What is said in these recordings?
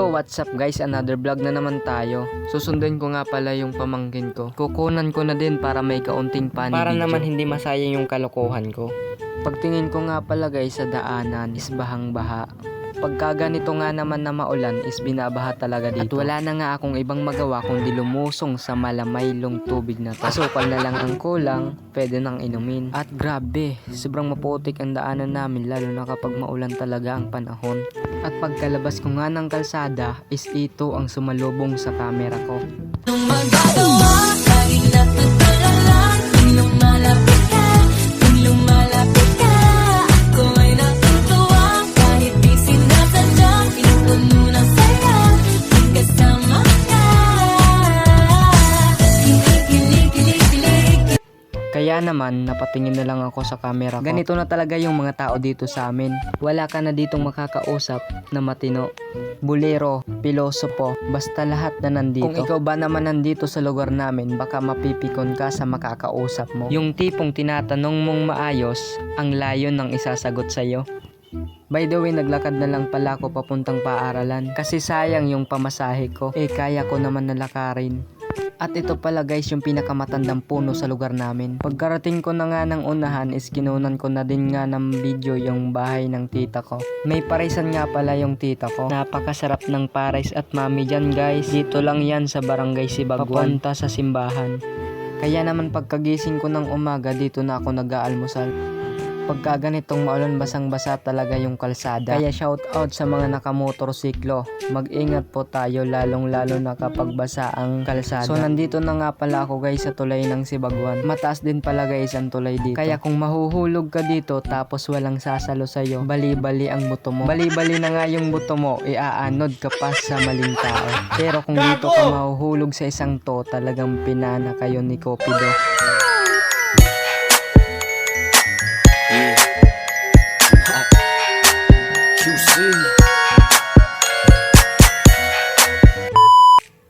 Yo, what's up guys? Another vlog na naman tayo. Susunduin ko nga pala yung pamangkin ko. Kukunan ko na din para may kaunting funny Para video. naman hindi masayang yung kalokohan ko. Pagtingin ko nga pala guys sa daanan is bahang baha. Pagka ganito nga naman na maulan is binabaha talaga dito. At wala na nga akong ibang magawa kundi lumusong sa malamaylong tubig na to. Asukal na lang ang kulang, pwede nang inumin. At grabe, sobrang maputik ang daanan namin lalo na kapag maulan talaga ang panahon. At pagkalabas ko nga ng kalsada is ito ang sumalubong sa camera ko. Kaya naman, napatingin na lang ako sa camera ko. Ganito na talaga yung mga tao dito sa amin. Wala ka na ditong makakausap na matino, bulero, pilosopo, basta lahat na nandito. Kung ikaw ba naman nandito sa lugar namin, baka mapipikon ka sa makakausap mo. Yung tipong tinatanong mong maayos, ang layo ng isasagot sa'yo. By the way, naglakad na lang pala ako papuntang paaralan. Kasi sayang yung pamasahe ko. Kaya ko naman nalakarin. At ito pala guys yung pinakamatandang puno sa lugar namin. Pagkarating ko na nga ng unahan is kinunan ko na din nga ng video yung bahay ng tita ko. May parisan nga pala yung tita ko. Napakasarap ng pares at mami dyan guys. Dito lang yan sa barangay Sibagwan, papunta sa simbahan. Kaya naman pagkagising ko ng umaga dito na ako nag-aalmusal. Pagka ganitong maulan basang-basa talaga yung kalsada. Kaya shout out sa mga nakamotorsiklo. Mag-ingat po tayo lalong-lalo na kapag basa ang kalsada. So nandito na nga pala ako guys sa tulay ng Sibagwan. Mataas din pala guys ang tulay dito. Kaya kung mahuhulog ka dito tapos walang sasalo sa'yo, bali-bali ang buto mo. Bali-bali na nga yung buto mo, iaanod ka pa sa maling tao. Pero kung dito ka mahuhulog sa isang to, talagang pinana kayo ni Kopido.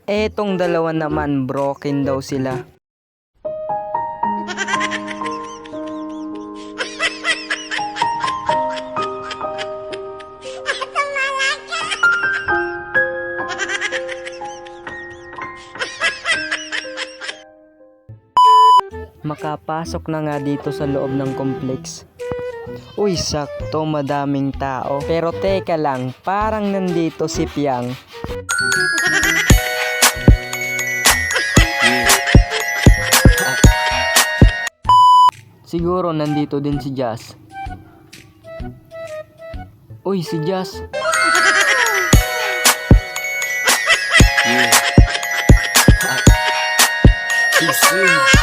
Etong dalawa naman broken daw sila. Makapasok na nga dito sa loob ng complex. Uy, sakto madaming tao. Pero teka lang, parang nandito si Piang. Siguro nandito din si Jazz. Uy, si Jazz. You see?